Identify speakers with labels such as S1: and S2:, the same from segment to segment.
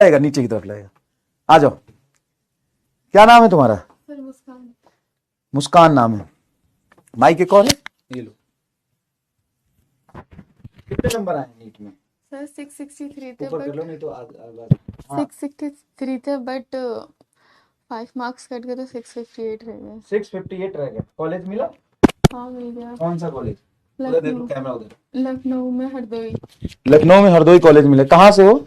S1: लगेगा, नीचे की तरफ लगेगा। आ जाओ। क्या नाम है तुम्हारा?
S2: सर मुस्कान।
S1: मुस्कान नाम है। माइक एक और है, ये लो। कितने नंबर आए नीट में?
S2: सर 663 थे
S1: ऊपर कर
S2: बट
S1: लो, नहीं तो हाँ
S2: 663 थे बट 5 मार्क्स कट गए तो 658 रह गए।
S1: 658 रह गए। कॉलेज मिला?
S2: हाँ मिल गया।
S1: कौन सा कॉलेज? उधर देखो,
S2: लखनऊ।
S1: कैमरा उधर।
S2: लखनऊ में हरदोई।
S1: लखनऊ में हरदोई कॉलेज मिले। कहाँ से हो?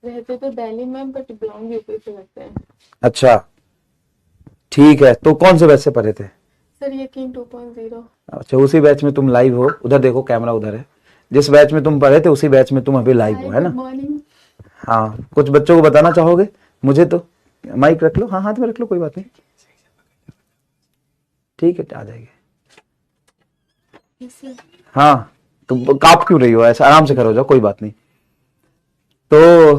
S2: रहते तो दिल्ली में बट बिलोंग यूपी से करते हैं।
S1: अच्छा ठीक है, तो कौन से बैच से पढ़े थे?
S2: सर यकीन 2.0।
S1: अच्छा, उसी बैच में तुम लाइव हो। उधर देखो, कैमरा उधर है। जिस बैच में तुम पढ़े थे उसी बैच में तुम अभी लाइव हो, है ना?
S2: Good morning.
S1: हाँ, कुछ बच्चों को बताना चाहोगे? मुझे तो माइक रख लो, हाँ हाथ में रख लो, कोई बात नहीं। ठीक है, आ जाएगी। हाँ, तो कांप क्यों रही हो? ऐसा आराम से खड़े हो जाओ, कोई बात नहीं। तो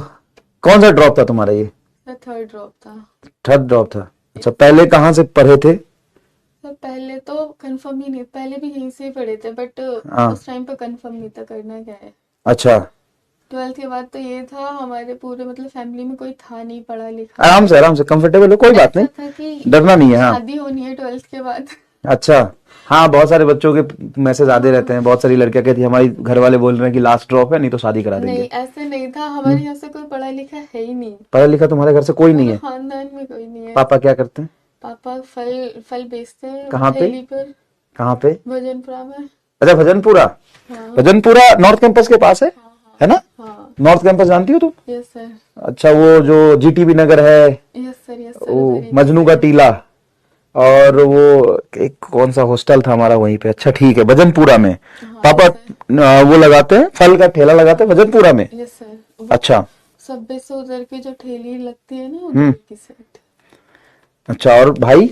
S1: कौन सा ड्रॉप था तुम्हारा ये?
S2: सर थर्ड ड्रॉप था।
S1: थर्ड ड्रॉप था। अच्छा, पहले कहाँ से पढ़े थे?
S2: सर पहले तो कंफर्म ही नहीं, पहले भी यहीं से ही पढ़े थे बट
S1: हाँ।
S2: उस टाइम पे कंफर्म नहीं था करना क्या है।
S1: अच्छा,
S2: 12th के बाद तो ये था, हमारे पूरे मतलब फैमिली में कोई था नहीं पढ़ा लिखा।
S1: आराम से कंफर्टेबल हो, कोई बात
S2: ऐसा
S1: नहीं,
S2: था कि
S1: डरना नहीं है। हाँ,
S2: शादी होनी है 12th के बाद।
S1: अच्छा। हाँ, बहुत सारे बच्चों के मैसेज आते रहते हैं। बहुत सारी लड़कियां कहती है हमारी घर वाले बोल रहे हैं कि लास्ट ड्रॉप है, नहीं तो शादी करा
S2: नहीं
S1: देंगे।
S2: ऐसे नहीं था, हमारे यहाँ से कोई पढ़ा लिखा है ही नहीं।
S1: पढ़ा लिखा तुम्हारे घर से कोई नहीं
S2: पूरे
S1: है?
S2: खानदान में कोई नहीं है।
S1: पापा क्या करते हैं?
S2: पापा फल फल बेचते हैं
S1: कहाँ पे?
S2: ठेली पर,
S1: कहाँ पे?
S2: भजनपुरा में।
S1: अच्छा, भजनपुरा।
S2: हाँ
S1: भजनपुरा नॉर्थ कैंपस के पास है
S2: हाँ हाँ
S1: है ना?
S2: हाँ।
S1: नॉर्थ कैंपस जानती हो तुम?
S2: Yes sir.
S1: अच्छा, वो जो जीटीबी नगर है,
S2: यस सर यस सर,
S1: वो
S2: उधर ही
S1: मजनू का टीला, और वो एक कौन सा हॉस्टल था हमारा वहीं पे। अच्छा ठीक है, भजनपुरा में।
S2: हाँ
S1: पापा
S2: यस सर।
S1: वो लगाते हैं, फल का ठेला लगाते हैं भजनपुरा में।
S2: Yes sir.
S1: अच्छा।
S2: सब्बे से उधर की जो ठेली लगती है ना,
S1: हम्म।
S2: उधर की साइड।
S1: अच्छा, और भाई?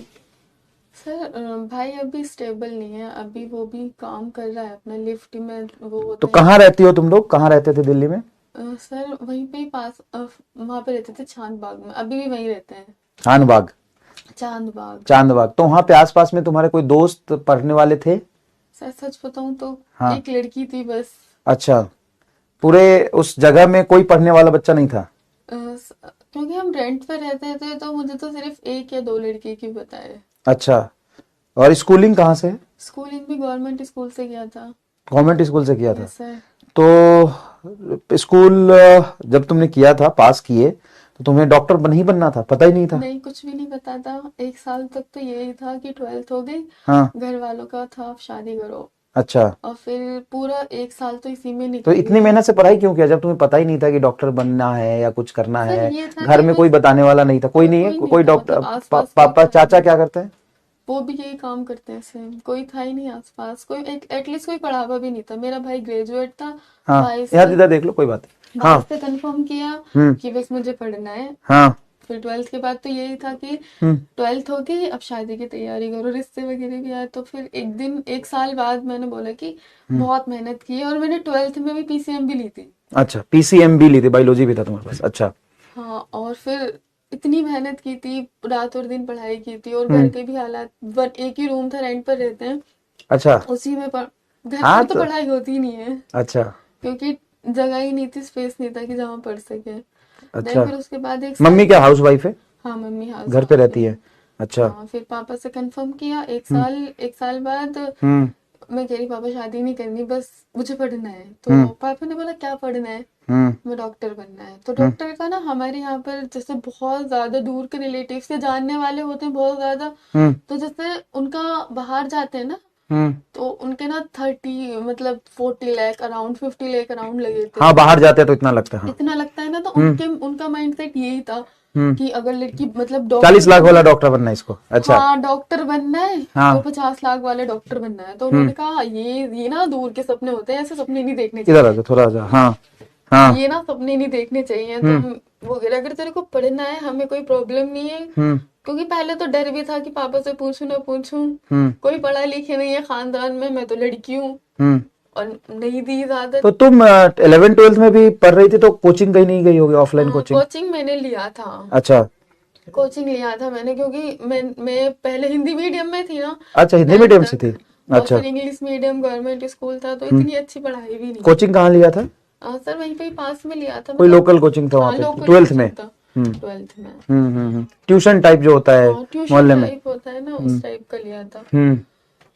S2: सर भाई अभी स्टेबल नहीं है, अभी वो भी काम कर रहा है अपना लिफ्ट में, वो
S1: तो
S2: होता है।
S1: कहाँ रहती हो तुम लोग? कहाँ रहते थे दिल्ली में?
S2: सर वहीं पे ही पास वहां पे रहते थे चांद बाग में, अभी भी वहीं रहते हैं।
S1: चांदबाग।
S2: चांद बाग।
S1: चांदबाग, तो वहां पे आसपास में तुम्हारे कोई दोस्त पढ़ने वाले थे?
S2: सर सच बताऊं तो
S1: हाँ।
S2: एक लड़की थी बस।
S1: अच्छा, पूरे उस जगह में कोई पढ़ने वाला बच्चा नहीं था?
S2: क्योंकि हम रेंट पे रहते थे तो मुझे तो सिर्फ एक या दो लड़की की पता है।
S1: अच्छा, और स्कूलिंग कहाँ से?
S2: स्कूलिंग भी गवर्नमेंट स्कूल से किया था।
S1: गवर्नमेंट स्कूल से किया था?
S2: Yes sir.
S1: तो स्कूल जब तुमने किया था, पास किए, तो तुम्हें डॉक्टर नहीं बनना था? पता ही नहीं था?
S2: नहीं कुछ भी नहीं पता था, एक साल तक तो यही था कि 12th हो गई,
S1: हाँ।
S2: घर वालों का था आप शादी करो,
S1: अच्छा,
S2: और फिर पूरा एक साल तो इसी में
S1: तो
S2: निकल
S1: इतनी
S2: गया।
S1: मेहनत से पढ़ाई क्यों किया जब तुम्हें पता ही नहीं था कि डॉक्टर बनना है या कुछ करना
S2: सर
S1: है?
S2: ये था
S1: घर
S2: कि
S1: में कोई
S2: बस
S1: बताने वाला नहीं था? कोई नहीं है? कोई
S2: था,
S1: डॉक्टर?
S2: मतलब आसपास कोई
S1: पापा
S2: था
S1: चाचा
S2: नहीं।
S1: क्या करते हैं?
S2: वो भी यही काम करते हैं सेम, कोई था ही नहीं आसपास, कोई एटलीस्ट कोई पढ़ा हुआ भी नहीं था। मेरा भाई ग्रेजुएट था।
S1: हाँ,
S2: 22
S1: यार
S2: पे
S1: इधर देख लो, कोई बात नहीं। हाँ।
S2: 22 पे कंफर्म किया
S1: हम्म।
S2: कि बस मुझे पढ़ना है।
S1: हाँ।
S2: फिर 12th के बाद तो यही था कि
S1: हम्म।
S2: 12th हो गई, अब शादी की तैयारी करो, रिश्ते वगैरह भी आए। तो फिर एक दिन एक साल बाद मैंने बोला कि बहुत मेहनत की है, और मैंने 12th में भी पीसीएम भी ली थी।
S1: अच्छा, पीसीएम भी ली थी, बायोलॉजी भी था तुम्हारे पास? अच्छा।
S2: हाँ, और फिर इतनी मेहनत की थी, रात और दिन पढ़ाई की थी, और घर
S1: हम्म।
S2: के भी हालात, एक ही रूम था, रेंट पर रहते हैं,
S1: अच्छा।
S2: उसी में घर
S1: हाँ
S2: पर तो पढ़ाई होती नहीं है,
S1: अच्छा।
S2: क्योंकि जगह ही नहीं थी, स्पेस नहीं था कि जहाँ पढ़ सके। देन
S1: अच्छा,
S2: फिर उसके बाद एक साल
S1: मम्मी क्या हाउस वाइफ है?
S2: हाँ मम्मी हाउस
S1: घर पे
S2: वाइफ
S1: रहती
S2: है।
S1: है? अच्छा।
S2: हाँ, फिर पापा से कंफर्म किया
S1: हम्म।
S2: एक साल बाद।
S1: हम्म।
S2: मैं कह रही पापा शादी नहीं करनी, बस मुझे पढ़ना है। तो
S1: हम्म।
S2: पापा ने बोला क्या पढ़ना है?
S1: हम्म।
S2: मैं डॉक्टर बनना है। तो
S1: हम्म।
S2: डॉक्टर का ना हमारे यहाँ पर जैसे बहुत ज्यादा दूर के रिलेटिव्स के जानने वाले होते हैं बहुत ज्यादा,
S1: हम्म।
S2: तो जैसे उनका बाहर जाते हैं ना,
S1: हम्म।
S2: तो उनके ना 30 मतलब 40 लाख अराउंड, 50 लाख अराउंड लगे थे।
S1: हाँ, बाहर जाते हैं तो इतना लगता है। हाँ।
S2: इतना लगता है ना, तो
S1: हम्म।
S2: उनके उनका माइंडसेट यही था
S1: हम्म।
S2: कि अगर लड़की मतलब
S1: 40
S2: डॉक्टर
S1: लाख वाला
S2: बनना,
S1: डॉक्टर बनना है इसको? अच्छा।
S2: हाँ डॉक्टर बनना है, तो
S1: हाँ।
S2: 50 लाख वाले डॉक्टर बनना है। तो
S1: हम्म।
S2: उन्होंने कहा ये ना दूर के सपने होते हैं, ऐसे सपने नहीं देखने
S1: इधर आ
S2: चाहिए।
S1: जाओ, थोड़ा आ जाओ। हाँ। हाँ।
S2: ये ना सपने नहीं देखने चाहिए
S1: हम्म।
S2: तुम, वो अगर तेरे को पढ़ना है, हमें कोई प्रॉब्लम नहीं है।
S1: हम्म।
S2: क्योंकि पहले तो डर भी था कि पापा से पूछूं ना पूछूं,
S1: हम्म।
S2: कोई पढ़ा लिखे नहीं है खानदान में, मैं तो लड़की हूँ,
S1: हम्म।
S2: और नहीं दी इजाजत।
S1: तो तुम 11th 12th में भी पढ़ रही थी तो कोचिंग कहीं नहीं गई होगी, ऑफलाइन कोचिंग?
S2: कोचिंग मैंने लिया था।
S1: अच्छा।
S2: कोचिंग लिया था मैंने, क्योंकि मैं पहले हिंदी मीडियम में थी ना,
S1: अच्छा, हिंदी
S2: 10th
S1: मीडियम से
S2: तक।
S1: थी?
S2: और
S1: अच्छा।
S2: फिर इंग्लिश मीडियम गवर्नमेंट स्कूल था, तो इतनी अच्छी पढ़ाई भी नहीं।
S1: कोचिंग कहाँ लिया था?
S2: सर वहीं पे ही पास में लिया था,
S1: कोई
S2: मतलब
S1: लोकल कोचिंग था वहाँ
S2: हाँ
S1: पे
S2: लोकल
S1: 12th
S2: कोचिंग
S1: में?
S2: था
S1: हम्म
S2: 12th में।
S1: ट्यूशन टाइप जो होता है
S2: हाँ ट्यूशन
S1: मोहल्ले में।
S2: टाइप होता है ना, उस टाइप का लिया था।
S1: हम्म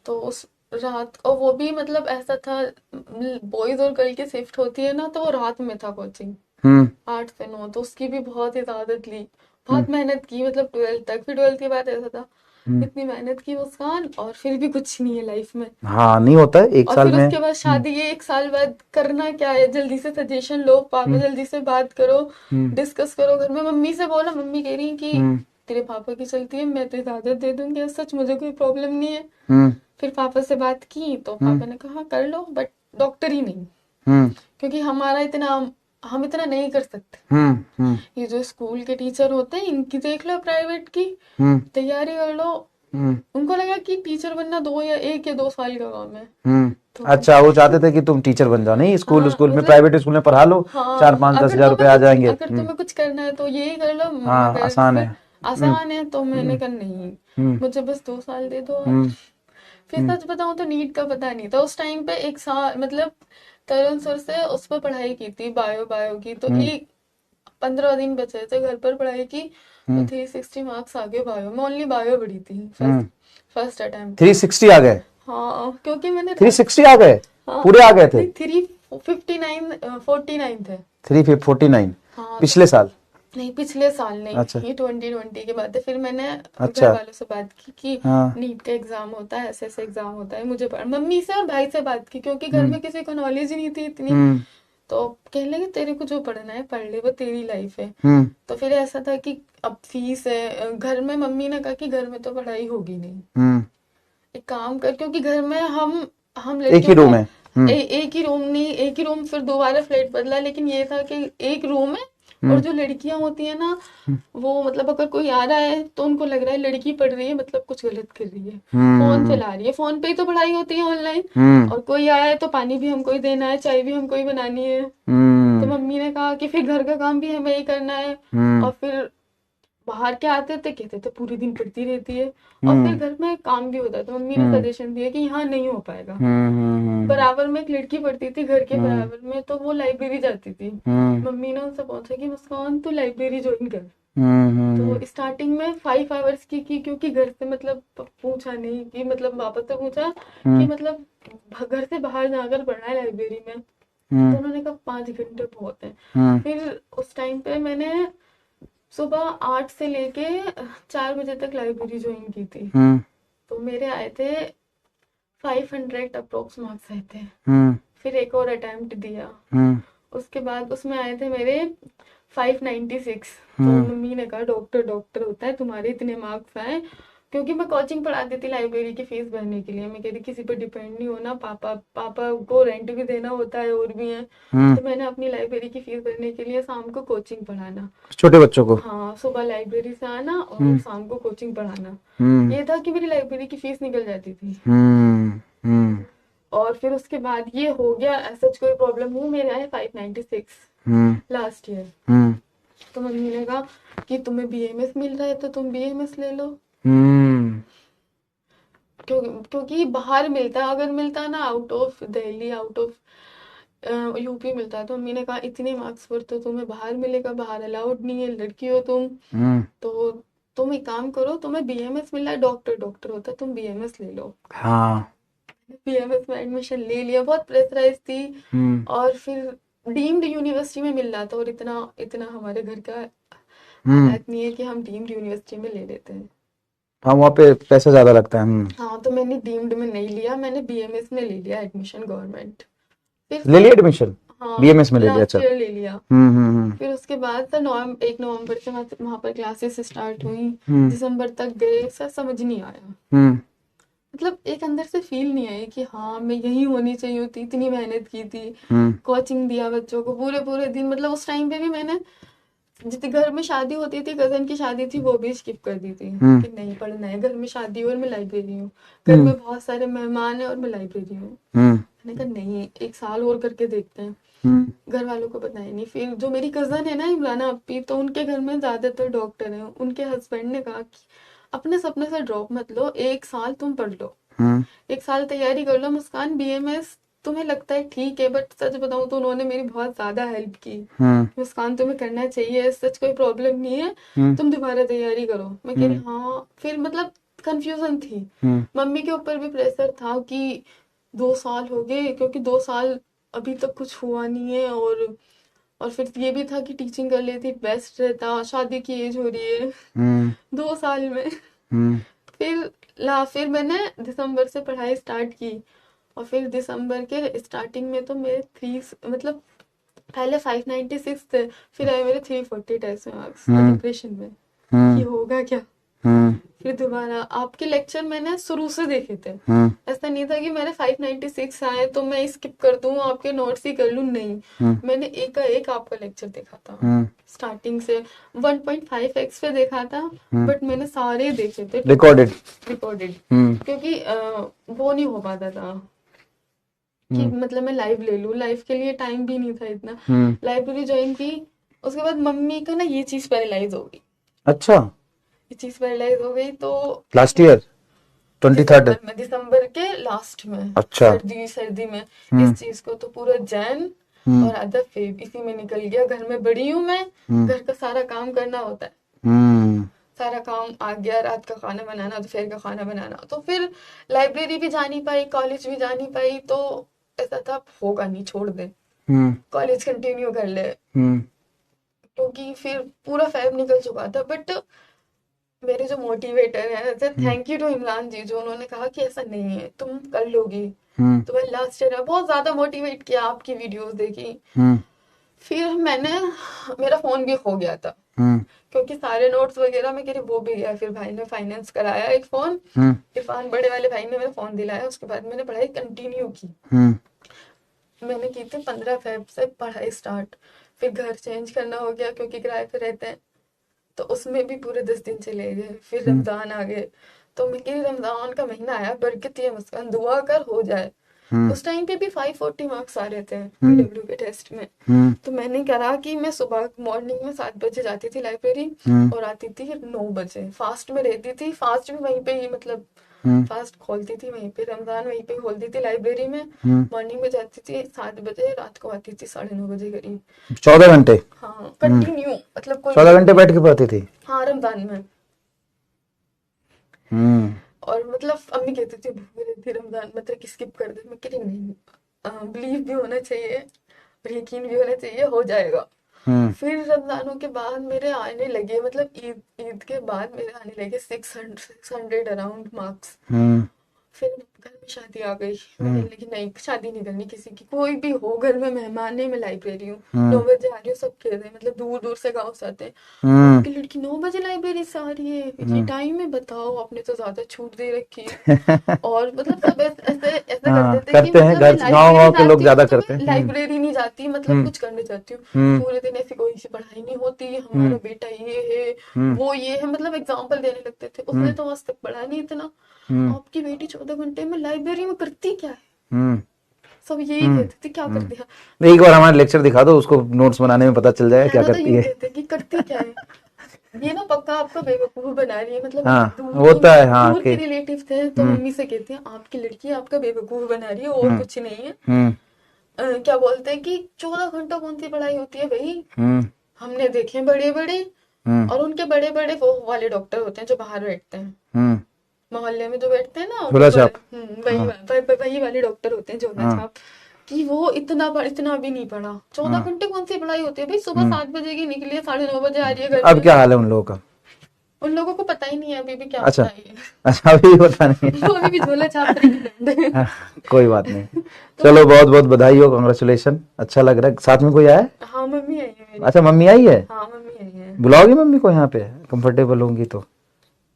S2: तो उस रात, और वो भी मतलब ऐसा था, बॉयज और गर्ल की शिफ्ट होती है ना, तो वो रात में था कोचिंग,
S1: हम्म
S2: 8 से 9, तो उसकी भी बहुत इजाजत ली, बहुत मेहनत की, मतलब 12th तक। फिर 12th के बाद ऐसा था,
S1: हम्म।
S2: इतनी मेहनत की मुस्कान, और फिर भी कुछ नहीं है लाइफ में।
S1: हाँ नहीं होता है एक
S2: और
S1: साल
S2: फिर
S1: में।
S2: उसके बाद शादी, ये 1 साल बाद करना क्या है, जल्दी से सजेशन लो, पापा
S1: हम्म
S2: जल्दी से बात करो,
S1: हम्म
S2: डिस्कस करो घर में। मम्मी से बोला, मम्मी कह रही कि
S1: हम्म
S2: तेरे पापा की चलती है, मैं तो इजाजत दे दूंगी, सच मुझे कोई प्रॉब्लम नहीं है।
S1: हम्म
S2: फिर पापा से बात की तो
S1: हम्म
S2: पापा ने कहा कर लो, बट डॉक्टर ही नहीं,
S1: हम्म
S2: क्योंकि हमारा इतना, हम इतना नहीं कर सकते।
S1: हम्म
S2: ये जो स्कूल के टीचर होते हैं, इनकी देख लो, प्राइवेट की
S1: हम्म
S2: तैयारी कर लो।
S1: हम्म
S2: उनको लगा कि टीचर बनना 2 या 1 या 2 साल का काम है। तो
S1: अच्छा, वो चाहते थे कि तुम टीचर बन जाओ, नहीं स्कूल
S2: हाँ
S1: स्कूल में,
S2: मतलब,
S1: प्राइवेट स्कूल में पढ़ा लो, चार
S2: हाँ
S1: पाँच दस हजार रुपए आ जाएंगे।
S2: अगर तुम्हें कुछ करना है तो यही कर लो,
S1: हाँ
S2: मगर
S1: आसान है।
S2: फिर आसान है, तो मैंने कहा नहीं,
S1: हम्म
S2: मुझे बस 2 साल दे दो और।
S1: हम्म
S2: फिर सच बताऊं तो नीट का पता नहीं था उस टाइम पे, 1 साल मतलब तरुण सर से उस पर पढ़ाई की थी, बायो की, तो
S1: हम्म
S2: 15 दिन बचे थे घर पर पढ़ाई की, तो
S1: हम्म
S2: 360 मार्क्स आ गए बायो में, ओनली बायो बढ़ी थी फर्स्ट
S1: हम्म
S2: फर्स्ट अटेम्प्ट में।
S1: 360 आ गए?
S2: हाँ क्योंकि मैंने
S1: 360 आ गए?
S2: हाँ
S1: पूरे आ गए थे?
S2: नहीं, 359 49 थे।
S1: 349?
S2: हाँ तो
S1: पिछले साल?
S2: नहीं, पिछले साल नहीं,
S1: अच्छा
S2: ये 2020 की बात है। फिर मैंने घर
S1: अच्छा।
S2: वालों से बात की कि
S1: हाँ
S2: नीट का एग्जाम होता है, ऐसे ऐसे एग्जाम होता है, मुझे मम्मी से और भाई से बात की, क्योंकि घर
S1: हम्म
S2: में किसी को नॉलेज ही नहीं थी इतनी।
S1: हम्म
S2: तो कहने लगे तेरे को जो पढ़ना है पढ़ ले, वो तेरी लाइफ है।
S1: हम्म
S2: तो फिर ऐसा था कि अब फीस है घर में, मम्मी ने कहा कि घर में तो पढ़ाई होगी नहीं,
S1: हम्म
S2: एक काम कर, क्योंकि घर में हम
S1: एक ही
S2: लड़कियों
S1: रूम
S2: का
S1: है। हम्म
S2: एक ही रूम, नहीं एक ही रूम, फिर दोबारा फ्लैट बदला, लेकिन ये था कि एक रूम है। और
S1: हम्म
S2: जो लड़कियां होती है ना, वो मतलब अगर कोई आ रहा है तो उनको लग रहा है लड़की पढ़ रही है, मतलब कुछ गलत कर रही है, फोन
S1: हम्म
S2: चला रही है, फोन पे ही तो पढ़ाई होती है ऑनलाइन।
S1: हम्म
S2: और कोई आया है तो पानी भी हमको ही देना है, चाय भी हमको ही बनानी है। तो
S1: हम्म
S2: मम्मी ने कहा कि फिर घर का काम भी हमें ही करना है।
S1: हम्म
S2: और फिर बाहर के आते थे, कहते थे पूरे दिन पढ़ती रहती है, और फिर
S1: हम्म
S2: घर में काम भी होता है, तो मम्मी ने
S1: हम्म
S2: सजेशन दिया कि यहाँ नहीं हो पाएगा।
S1: हम्म
S2: बराबर में एक लड़की पढ़ती थी घर के
S1: हम्म
S2: बराबर में, तो वो लाइब्रेरी जाती थी।
S1: हम्म
S2: मम्मी ने उनसे पूछा कि मुस्कान तू लाइब्रेरी ज्वाइन कर। तो
S1: हम्म
S2: स्टार्टिंग में 5 आवर्स की, क्योंकि घर से मतलब पूछा नहीं कि मतलब वापस से पूछा कि
S1: हम्म
S2: मतलब घर से बाहर जाकर पढ़ना है लाइब्रेरी में, तो
S1: हम्म
S2: उन्होंने कहा 5 घंटे बहुत है।
S1: हम्म
S2: फिर उस टाइम पे मैंने सुबह 8 से लेके 4 बजे तक लाइब्रेरी ज्वाइन की थी।
S1: हम्म
S2: तो मेरे आए थे 500 अप्रोक्स मार्क्स आए थे।
S1: हम्म
S2: फिर एक और अटेम्प्ट दिया,
S1: हम्म
S2: उसके बाद उसमें आए थे मेरे 596। तो
S1: हम्म
S2: मम्मी ने कहा डॉक्टर डॉक्टर होता है, तुम्हारे इतने मार्क्स आए, क्योंकि मैं कोचिंग पढ़ाती थी लाइब्रेरी की फीस भरने के लिए, मैं कहती किसी पर डिपेंड नहीं होना, पापा पापा को रेंट भी देना होता है और भी है।
S1: हम्म
S2: तो मैंने अपनी लाइब्रेरी की फीस भरने के लिए शाम को कोचिंग पढ़ाना।
S1: छोटे बच्चों को?
S2: हाँ सुबह लाइब्रेरी से आना और
S1: हम्म
S2: शाम को कोचिंग पढ़ाना।
S1: हम्म
S2: ये था कि मेरी लाइब्रेरी की फीस निकल जाती थी।
S1: हम्म
S2: और फिर उसके बाद ये हो गया, ऐसा कोई प्रॉब्लम नहीं, मेरे आए 596
S1: हम्म
S2: लास्ट ईयर।
S1: हम्म
S2: तो मम्मी ने कहा कि तुम्हें बीएमएस मिल रहा है तो तुम बीएमएस ले लो,
S1: हम्म
S2: क्योंकि बाहर मिलता है, अगर मिलता ना out of Delhi, out of UP मिलता है, तो मम्मी ने कहा इतने मार्क्स पर तो तुम्हें बाहर मिलेगा, बाहर अलाउड नहीं है, लड़की हो तुम।
S1: हम्म
S2: तो तुम एक काम करो, तुम्हें बीएमएस मिला है, डॉक्टर डॉक्टर होता है, तुम बीएमएस ले लो।
S1: हाँ
S2: बीएमएस में एडमिशन ले लिया, बहुत प्रेशराइज थी।
S1: हम्म
S2: और फिर डीम्ड यूनिवर्सिटी में मिल रहा था, और इतना इतना हमारे घर का
S1: हम्म
S2: हालात नहीं है कि हम डीम्ड यूनिवर्सिटी में ले लेते हैं।
S1: हाँ वहाँ पे पैसा ज्यादा लगता है।
S2: हाँ तो मैंने डीम्ड में नहीं लिया, मैंने बीएमएस में ले लिया एडमिशन गवर्नमेंट। फिर
S1: ले
S2: सर,
S1: लिया एडमिशन?
S2: हाँ
S1: बीएमएस में ले लिया?
S2: लास्ट
S1: अच्छा।
S2: ईयर ले लिया।
S1: हम्म
S2: फिर उसके बाद सर 1 नवंबर से वहाँ पर क्लासेस स्टार्ट हुई,
S1: हम्म
S2: दिसंबर तक गए, सर समझ नहीं आया,
S1: हम्म
S2: मतलब एक अंदर से फील नहीं आई कि हाँ मैं यही होनी चाहिए थी, इतनी मेहनत की थी,
S1: हम्म
S2: कोचिंग दिया बच्चों को पूरे पूरे दिन, मतलब उस टाइम पे भी मैंने, जितने घर में शादी होती थी, कजन की शादी थी, वो भी स्किप कर दी थी
S1: हम्म
S2: कि नहीं पढ़ना है, घर में शादी हो और मैं लाइब्रेरी हूँ, घर
S1: हम्म
S2: में बहुत सारे मेहमान है और मैं लाइब्रेरी हूँ।
S1: हम्म
S2: मैंने कहा नहीं, 1 साल और करके देखते हैं।
S1: हम्म
S2: घर वालों को बताया नहीं। फिर जो मेरी कजन है ना इमराना अपी, तो उनके घर में ज्यादातर डॉक्टर हैं, उनके हस्बैंड ने कहा कि अपने सपने से ड्रॉप मत लो, 1 साल तुम पढ़ लो,
S1: हम्म
S2: 1 साल तैयारी कर लो मुस्कान, बीएमएस तुम्हें लगता है ठीक है, बट सच बताऊं तो उन्होंने मेरी बहुत ज्यादा हेल्प की।
S1: हम्म
S2: मुस्कान तुम्हें करना चाहिए, सच कोई प्रॉब्लम नहीं है,
S1: हम्म
S2: तुम दोबारा तैयारी करो। मैं कह रही
S1: हम्म
S2: हाँ। फिर मतलब कंफ्यूजन थी,
S1: हम्म
S2: मम्मी के ऊपर भी प्रेशर था कि 2 साल हो गए, क्योंकि 2 साल अभी तक कुछ हुआ नहीं है। और फिर ये भी था कि टीचिंग कर लेती बेस्ट रहता, शादी की एज हो रही है
S1: हम्म
S2: 2 साल में।
S1: हम्म
S2: फिर मैंने दिसंबर से पढ़ाई स्टार्ट की, और फिर दिसंबर के स्टार्टिंग में तो मेरे थ्री, मतलब पहले 596 थे, फिर आए मेरे 340 टेस्ट मार्क्स। तो
S1: हम्म
S2: डिप्रेशन में कि
S1: हम्म
S2: होगा क्या।
S1: हम्म
S2: फिर दोबारा आपके लेक्चर मैंने शुरू से देखे थे,
S1: हम्म
S2: ऐसा नहीं था कि मैंने 596 आए तो मैं स्किप कर दूं, आपके नोट्स ही कर लूं, नहीं।
S1: हम्म
S2: मैंने एक का एक आपका लेक्चर देखा था,
S1: हम्म
S2: स्टार्टिंग से 1.5x पे देखा था,
S1: हम्म
S2: बट मैंने सारे देखे थे
S1: रिकॉर्डेड।
S2: रिकॉर्डेड।
S1: हम्म
S2: क्योंकि वो नहीं हो पाता था कि
S1: हम्म
S2: मतलब मैं लाइव ले लूं, लाइव के लिए टाइम भी नहीं था इतना।
S1: हम्म
S2: लाइब्रेरी ज्वाइन की, उसके बाद मम्मी का ना ये चीज पैरालाइज हो गई।
S1: अच्छा,
S2: ये चीज पैरालाइज हो गई तो
S1: लास्ट ईयर 23rd।
S2: दिसंबर के लास्ट में,
S1: अच्छा।
S2: सर्दी सर्दी में,
S1: हम्म
S2: इस चीज को तो पूरा जैन
S1: हम्म
S2: और आधा फेब इसी में निकल गया। घर में बड़ी हूँ मैं,
S1: हम्म
S2: घर का सारा काम करना होता है,
S1: हम्म
S2: सारा काम आ गया, रात का खाना बनाना, दोपहर का खाना बनाना, तो फिर लाइब्रेरी भी जा नहीं पाई, कॉलेज भी जा नहीं पाई। तो ऐसा था होगा नहीं, छोड़ दे,
S1: हम्म
S2: कॉलेज कंटिन्यू कर ले,
S1: हम्म
S2: क्योंकि फिर पूरा फेब निकल चुका था। बट मेरे जो मोटिवेटर है, ऐसे
S1: हम्म
S2: थैंक यू टू इमरान जी, जो उन्होंने कहा कि ऐसा नहीं है, तुम कर लोगी,
S1: हम्म
S2: तुम्हें लास्ट ईयर है, बहुत ज्यादा मोटिवेट किया, आपकी वीडियोस देखी।
S1: हम्म
S2: फिर मैंने, मेरा फोन भी खो गया था,
S1: हम्म
S2: क्योंकि सारे नोट्स वगैरह में कह वो भी गया। फिर भाई ने फाइनेंस कराया एक फोन,
S1: हम्म
S2: इरफान बड़े वाले भाई ने मेरा फोन दिलाया, उसके बाद मैंने पढ़ाई कंटिन्यू की।
S1: हम्म
S2: मैंने की थी 15 फेब से पढ़ाई स्टार्ट। फिर घर चेंज करना हो गया, क्योंकि किराए पे रहते हैं, तो उसमें भी पूरे 10 दिन चले गए। फिर
S1: हम्म
S2: रमजान आ गए, तो मैं कह रमजान का महीना आया, बरकत है, मुस्कान दुआ कर हो जाए।
S1: हम्म
S2: उस टाइम पे भी 540 मार्क्स आ रहे थे
S1: हम्म
S2: पीडब्ल्यू के टेस्ट में।
S1: हम्म
S2: तो मैंने करा कि मैं सुबह मॉर्निंग में 7 बजे जाती थी लाइब्रेरी,
S1: हम्म
S2: और आती थी 9 बजे, फास्ट में रहती थी, फास्ट भी वहीं पे ही, मतलब
S1: हम्म
S2: फास्ट खोलती थी वहीं पे, रमजान वहीं पे खोलती थी लाइब्रेरी में।
S1: हम्म
S2: मॉर्निंग में जाती थी 7 बजे, रात को आती थी 9:30 बजे करीब।
S1: 14 घंटे।
S2: हाँ
S1: हम्म
S2: कंटिन्यू, मतलब कोई
S1: 14 घंटे
S2: ब्रेक
S1: बैठ
S2: नहीं।
S1: के पढ़ती थी।
S2: हाँ रमजान में।
S1: हम्म
S2: और मतलब अम्मी कहती थी भूख रही थी रमजान, मतलब स्किप कर दे। मैं कह रही नहीं, बिलीव भी होना चाहिए और यकीन भी होना चाहिए, हो जाएगा।
S1: हम्म
S2: फिर रमजानों के बाद मेरे आने लगे, मतलब ईद ईद के बाद मेरे आने लगे 600 अराउंड मार्क्स।
S1: हम्म
S2: फिर घर में शादी आ गई, मैं
S1: हम्म
S2: कहने लगी नहीं, शादी नहीं करनी किसी की, कोई भी हो घर में मेहमान है, मैं लाइब्रेरी हूँ।
S1: हम्म
S2: 9 बजे आ रही हूँ, सब कह रहे हैं, मतलब दूर दूर से गाँव से आते हैं,
S1: हम्म
S2: आपकी लड़की 9 बजे लाइब्रेरी से आ रही है, ये
S1: हम्म
S2: टाइम है, बताओ, आपने तो ज्यादा छूट दे रखी है। और मतलब सब ऐसे ऐसे करते
S1: हाँ,
S2: थे कि
S1: करते हैं,
S2: मतलब मैं
S1: घर गांव
S2: लाइब्रेरी
S1: गांव के लोग
S2: जाती हूँ
S1: ज्यादा
S2: तो
S1: करते
S2: मैं
S1: हैं।
S2: लाइब्रेरी नहीं जाती, मतलब
S1: हम्म
S2: कुछ करने जाती हूँ।
S1: हम्म
S2: पूरे दिन ऐसी कोई सी पढ़ाई नहीं होती, हमारा
S1: हम्म
S2: बेटा ये है,
S1: हम्म
S2: वो ये है, मतलब एग्जाम्पल देने लगते थे, उसने
S1: हम्म
S2: तो आज तक पढ़ा नहीं इतना,
S1: हम्म
S2: आपकी बेटी 14 घंटे में लाइब्रेरी में करती क्या है।
S1: हम्म
S2: सब यही
S1: हम्म
S2: कहते थे, क्या कर दिया।
S1: एक बार हमारा लेक्चर दिखा दो उसको, नोट्स बनाने में पता चल जाएगा
S2: है
S1: क्या
S2: ना, तो
S1: करती
S2: यूं
S1: है।
S2: कहते कि करती क्या है, ये ना पक्का आपका बेवकूफ बना रही है। मतलब
S1: हाँ,
S2: दूर के,
S1: होता है, हाँ
S2: दूर
S1: कि
S2: के रिलेटिव थे, तो
S1: हम्म
S2: मम्मी से कहते हैं आपकी लड़की आपका बेवकूफ बना रही है, और
S1: हम्म
S2: कुछ नहीं है।
S1: हम्म
S2: क्या बोलते हैं कि 14 घंटा कौन सी पढ़ाई होती है भाई,
S1: हम्म
S2: हमने देखे बड़े बड़े।
S1: हम्म
S2: और उनके बड़े बड़े वो वाले डॉक्टर होते हैं जो बाहर बैठते हैं,
S1: हम्म
S2: मोहल्ले में जो बैठते हैं ना वो
S1: झोला छाप।
S2: वही
S1: हाँ
S2: वही वाले डॉक्टर होते हैं झोला
S1: हाँ
S2: छाप। कि वो इतना भी नहीं पढ़ा, चौदह
S1: हाँ
S2: घंटे कौन सी पढ़ाई होती है भाई, सुबह
S1: हम्म
S2: 7 बजे की निकली है, 9:30 आ रही है घर
S1: अब
S2: पे।
S1: क्या हाल है उन लोगों का?
S2: उन लोगों को पता ही नहीं है अभी भी क्या
S1: अच्छा,
S2: होता है ये।
S1: अच्छा, अभी पता नहीं
S2: वो अभी भी झोला छाप प्रेग्नेंट है।
S1: हाँ, कोई बात नहीं।
S2: तो
S1: चलो, बहुत बहुत बधाई हो, कांग्रेचुलेशन, अच्छा लग रहा है। साथ में कोई आया है?
S2: हाँ मम्मी आई है मेरी।
S1: अच्छा, मम्मी आई है।
S2: हाँ मम्मी आई है।
S1: बुलाओगी मम्मी को यहाँ पे, कंफर्टेबल होंगी तो?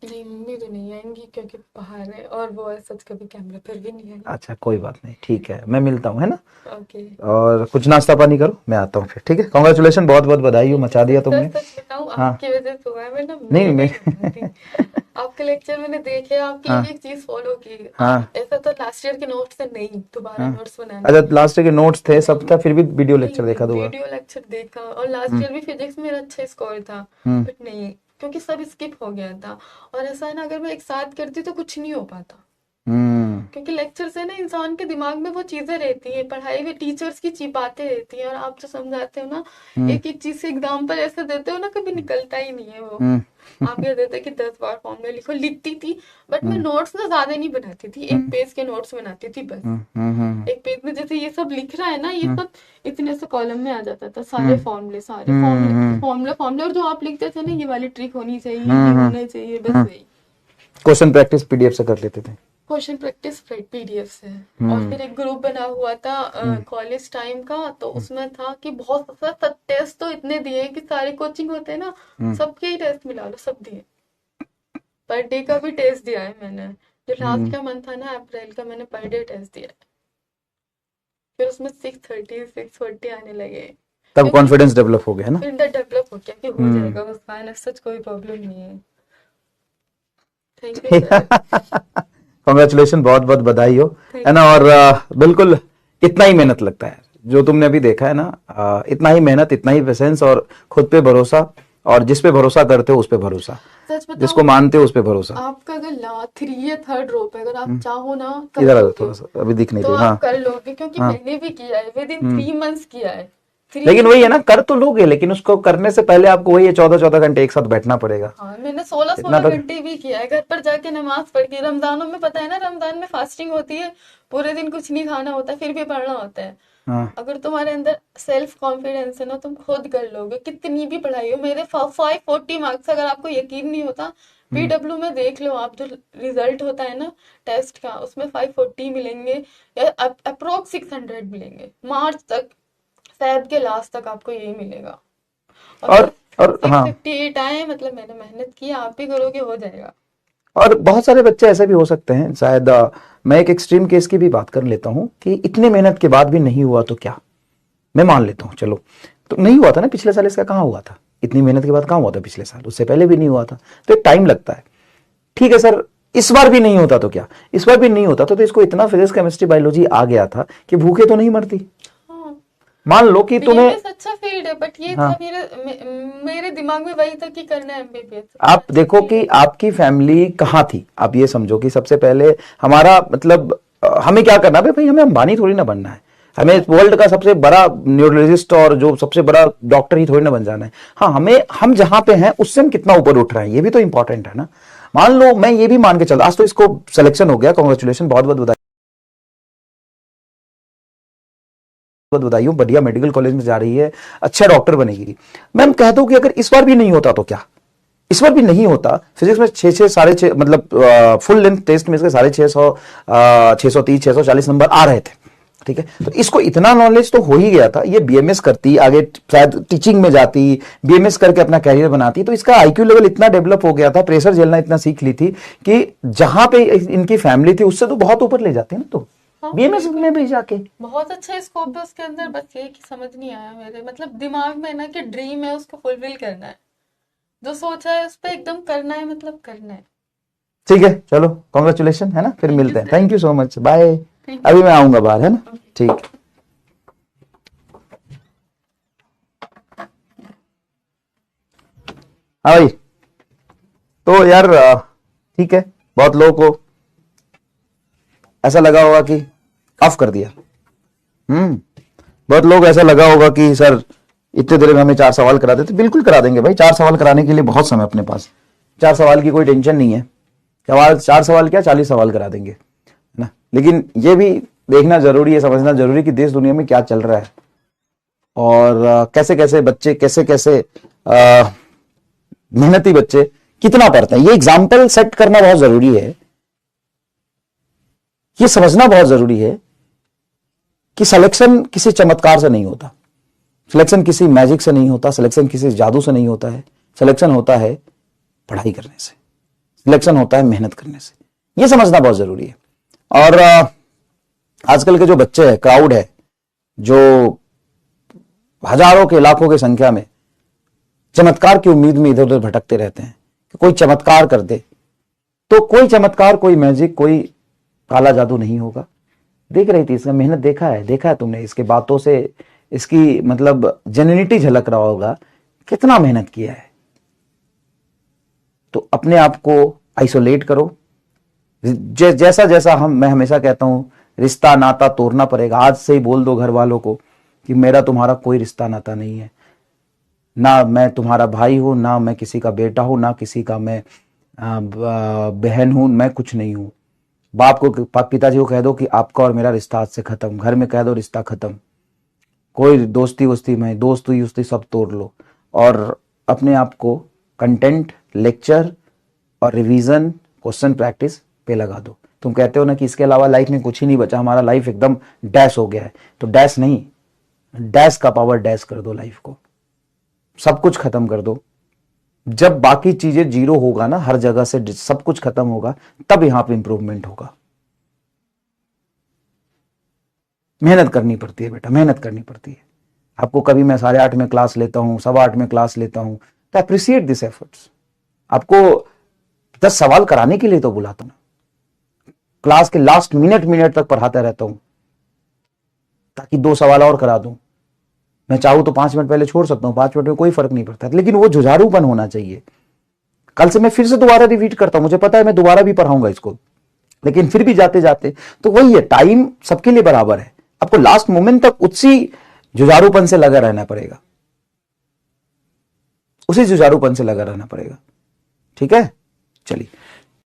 S2: नहीं मम्मी तो नहीं आएंगी, क्योंकि बाहर है, और वो सच कभी कैमरा पर भी नहीं आई।
S1: अच्छा, कोई बात नहीं, ठीक है, मैं मिलता हूँ, है ना?
S2: ओके।
S1: और कुछ नाश्ता पानी करो, मैं आता हूँ फिर, ठीक है? कांग्रेचुलेशन, बहुत बहुत बधाई हो,
S2: थैंक यू
S1: मचा दिया
S2: सर।
S1: तुमने।
S2: सच सच बताऊं,
S1: हाँ,
S2: आपकी वजह से हुआ है, मैं ना
S1: नहीं
S2: नहीं
S1: मैं
S2: हो पाती। आपके लेक्चर मैंने देखे, आपकी एक
S1: हाँ
S2: एक चीज फॉलो की।
S1: हाँ
S2: ऐसा तो लास्ट ईयर के नोट्स से नहीं, दोबारा
S1: हाँ।
S2: नोट्स बनाने।
S1: अच्छा, लास्ट के नोट्स थे, सब
S2: नहीं
S1: था, फिर भी वीडियो
S2: नहीं
S1: लेक्चर
S2: नहीं,
S1: देखा दूंगा।
S2: वीडियो लेक्चर देखा, और लास्ट
S1: हम्म
S2: ईयर भी फिजिक्स में मेरा अच्छा स्कोर था,
S1: हम्म
S2: बट नहीं, क्योंकि सब स्किप हो गया था। और ऐसा है ना, अगर मैं एक साथ करती तो कुछ नहीं हो पाता।
S1: हम्म
S2: क्योंकि लेक्चर से ना इंसान के दिमाग में वो चीजें रहती हैं, पढ़ाई में टीचर्स की बातें रहती हैं, और आप जो समझाते हो ना, एक एक चीज से एग्जाम्पल ऐसे देते हो ना, कभी निकलता ही नहीं है वो। आप ये देते कि 10 बार फॉर्मूला लिखो, लिखती थी, बट मैं नोट्स ना ज्यादा नहीं बनाती थी, 1 पेज के नोट्स बनाती थी बस। 1 पेज में जैसे ये सब लिख रहा है ना, ये सब इतने से कॉलम में आ जाता था, सारे फॉर्मूले फॉर्मूले, और जो आप लिखते थे ना, ये वाली ट्रिक होनी चाहिए, ये होना चाहिए, बस वही।
S1: क्वेश्चन प्रैक्टिस पीडीएफ से कर लेते थे।
S2: क्वेश्चन प्रैक्टिस पीडीएफ से। और फिर एक ग्रुप बना हुआ था कॉलेज टाइम का, तो उसमें था कि बहुत टेस्ट तो इतने दिए कि सारे कोचिंग होते हैं ना, सबके ही टेस्ट मिला लो, सब दिए। पर डे का भी टेस्ट दिया है मैंने, जो लास्ट का मंथ था ना अप्रैल का, मैंने पर डे टेस्ट दिया है। फिर उसमें 630 640 आने लगे,
S1: तब कॉन्फिडेंस डेवलप हो गया ना।
S2: फिर डेवलप हो गया कि हो जाएगा बस, फाइनल सच कोई प्रॉब्लम नहीं है। Thank you sir.
S1: कॉन्ग्रेचुलेशन, बहुत बहुत बधाई हो, है ना। और बिल्कुल इतना ही मेहनत लगता है जो तुमने अभी देखा है ना, इतना ही मेहनत, इतना ही पेशेंस, और खुद पे भरोसा, और जिस पे भरोसा करते हो उस पे भरोसा,
S2: सच बताओ,
S1: जिसको मानते हो उस पे भरोसा।
S2: आपका अगर 3 या 3rd रो पे अगर आप चाहो ना, कर
S1: इधर आ जाओ
S2: लोगे,
S1: थोड़ा सा, अभी दिख नहीं
S2: तो
S1: रही।
S2: आप
S1: हाँ,
S2: कर लोगे, क्योंकि मैंने भी किया है, विद इन 3 मंथ्स किया है।
S1: लेकिन वही है ना, कर तो लोगे, लेकिन उसको करने से पहले आपको वही 14-14 घंटे एक साथ बैठना पड़ेगा।
S2: हाँ, मैंने 16
S1: इतना
S2: 16
S1: तो
S2: घंटे भी किया है, घर पर जाके नमाज पढ़ के। रमजानों में पता है ना, रमजान में फास्टिंग होती है, पूरे दिन कुछ नहीं खाना होता, फिर भी पढ़ना होता है।
S1: हाँ,
S2: अगर तुम्हारे अंदर सेल्फ कॉन्फिडेंस है ना, तुम खुद कर लोगे, कितनी भी पढ़ाई हो। मेरे 540 मार्क्स, अगर आपको यकीन नहीं होता, पीडब्ल्यू में देख लो आप, जो रिजल्ट होता है ना टेस्ट का, उसमें 540 मिलेंगे, या अप्रोक्स 600 मिलेंगे मार्च तक, फेब के लास्ट तक आपको यही मिलेगा।
S1: और हाँ,
S2: 658 आए, मतलब मैंने मेहनत की, आप भी करोगे हो जाएगा।
S1: और बहुत सारे बच्चे ऐसे भी हो सकते हैं शायद। मैं एक एक्सट्रीम केस की भी बात कर लेता हूँ कि इतने मेहनत के बाद भी नहीं हुआ तो क्या, मैं मान लेता हूँ, चलो तो नहीं हुआ था ना पिछले साल, इसका कहाँ हुआ था, इतनी मेहनत के बाद कहाँ हुआ था पिछले साल, उससे पहले भी नहीं हुआ था, तो एक टाइम लगता है। ठीक है सर, इस बार भी नहीं होता तो क्या, इस बार भी नहीं होता तो इसको इतना फिजिक्स केमिस्ट्री बायोलॉजी आ गया था कि भूखे तो नहीं मरती।
S2: हाँ,
S1: मान लो कि तुम्हें,
S2: बीएमएस अच्छा फील्ड है, बट ये
S1: हाँ,
S2: था मेरे दिमाग में वही था कि करना है एमबीबीएस।
S1: आप देखो कि आपकी फैमिली कहाँ थी। आप ये समझो कि सबसे पहले हमारा मतलब हमें क्या करना है भाई, हमें अंबानी थोड़ी ना बनना है, हमें वर्ल्ड का सबसे बड़ा न्यूरोलॉजिस्ट और जो सबसे बड़ा डॉक्टर ही थोड़ी ना बन जाना है। हाँ, हमें, हम जहां पे हैं उससे हम कितना ऊपर उठ रहे हैं, ये भी तो इंपॉर्टेंट है ना। मान लो मैं ये भी मान के चल, आज तो इसको सिलेक्शन हो गया, कॉन्ग्रेचुलेशन, बहुत बहुत बधाई, बधाई हो, बढ़िया मेडिकल कॉलेज में जा रही है, अच्छा डॉक्टर बनेगी। मैं कहता हूं कि अगर इस बार भी नहीं होता तो क्या, इस बार भी नहीं होता, फिजिक्स में 6 6 मतलब फुल लेंथ टेस्ट में इसके 650 630 640 नंबर आ रहे थे। ठीक है, तो इसको इतना नॉलेज तो हो ही गया था, ये बीएमएस करती, आगे शायद टीचिंग में जाती, बीएमएस करके अपना कैरियर बनाती, तो इसका आईक्यू लेवल इतना डेवलप हो गया था, प्रेशर झेलना इतना सीख ली थी कि जहां पे इनकी फैमिली थी उससे तो बहुत ऊपर ले जाते हैं ना। तो
S2: हाँ,
S1: बीएमएस में भी जाके
S2: बहुत अच्छा स्कोप है उसके अंदर, बस ये कि समझ नहीं आया मेरे मतलब दिमाग में ना, कि ड्रीम है उसको फुलफिल करना है, जो सोचा है उस पर एकदम करना है, मतलब करना है।
S1: ठीक है, चलो कॉन्ग्रेचुलेशन, है ना, फिर
S2: Thank you,
S1: मिलते हैं,
S2: sir.
S1: Thank you so much, bye.
S2: Thank you.
S1: अभी मैं आऊंगा बाहर, है ना, ठीक। हाँ भाई, तो यार ठीक है, बहुत लोगों को ऐसा लगा होगा कि ऑफ कर दिया, बहुत लोग ऐसा लगा होगा कि सर इतने देर में हमें 4 सवाल करा देते। बिल्कुल करा देंगे भाई, 4 सवाल कराने के लिए बहुत समय अपने पास, 4 सवाल की कोई टेंशन नहीं है, 4 सवाल क्या 40 सवाल करा देंगे, है ना। लेकिन ये भी देखना जरूरी है, समझना जरूरी कि देश दुनिया में क्या चल रहा है, और कैसे कैसे बच्चे, कैसे कैसे मेहनती बच्चे कितना पढ़ते हैं, ये एग्जाम्पल सेट करना बहुत जरूरी है। ये समझना बहुत जरूरी है कि सिलेक्शन किसी चमत्कार से नहीं होता, सिलेक्शन किसी मैजिक से नहीं होता, सिलेक्शन किसी जादू से नहीं होता है, सिलेक्शन होता है पढ़ाई करने से, सिलेक्शन होता है मेहनत करने से, ये समझना बहुत जरूरी है। और आजकल के जो बच्चे हैं, क्राउड है, जो हजारों के लाखों की संख्या में चमत्कार की उम्मीद में इधर उधर भटकते रहते हैं कि कोई चमत्कार कर दे, तो कोई चमत्कार, कोई मैजिक, कोई काला जादू नहीं होगा। देख रही थी, इसका मेहनत देखा है तुमने, इसके बातों से इसकी मतलब जेन्युइनिटी झलक रहा होगा, कितना मेहनत किया है। तो अपने आप को आइसोलेट करो, जैसा जैसा मैं हमेशा कहता हूं, रिश्ता नाता तोड़ना पड़ेगा। आज से ही बोल दो घर वालों को कि मेरा तुम्हारा कोई रिश्ता नाता नहीं है, ना मैं तुम्हारा भाई हूं, ना मैं किसी का बेटा हूं, ना किसी का मैं बहन हूं, मैं कुछ नहीं हूं। बाप को, पिताजी को कह दो कि आपका और मेरा रिश्ता आज से खत्म, घर में कह दो रिश्ता खत्म, कोई दोस्ती वोस्ती में, दोस्ती वोस्ती सब तोड़ लो, और अपने आप को कंटेंट, लेक्चर और रिवीजन, क्वेश्चन प्रैक्टिस पे लगा दो। तुम कहते हो ना कि इसके अलावा लाइफ में कुछ ही नहीं बचा, हमारा लाइफ एकदम डैश हो गया है, तो डैश नहीं, डैश का पावर डैश कर दो, लाइफ को सब कुछ खत्म कर दो। जब बाकी चीजें जीरो होगा ना, हर जगह से सब कुछ खत्म होगा, तब यहां पे इंप्रूवमेंट होगा। मेहनत करनी पड़ती है बेटा, मेहनत करनी पड़ती है आपको। कभी मैं 8:30 में क्लास लेता हूं, 8:15 में क्लास लेता हूं, तो अप्रिशिएट दिस एफर्ट्स। आपको 10 सवाल कराने के लिए तो बुलाता हूं, क्लास के लास्ट मिनट तक पढ़ाता रहता हूं, ताकि 2 सवाल और करा दूं। मैं चाहूं तो 5 मिनट पहले छोड़ सकता हूं, 5 मिनट में कोई फर्क नहीं पड़ता, लेकिन वो जुझारूपन होना चाहिए। कल से मैं फिर से दोबारा रिपीट करता हूं, मुझे पता है मैं दोबारा भी पढ़ाऊंगा इसको, लेकिन फिर भी जाते जाते तो वही है, टाइम सबके लिए बराबर है। आपको लास्ट मोमेंट तक उसी जुझारूपन से लगा रहना पड़ेगा, उसी जुझारूपन से लगा रहना पड़ेगा। ठीक है, चलिए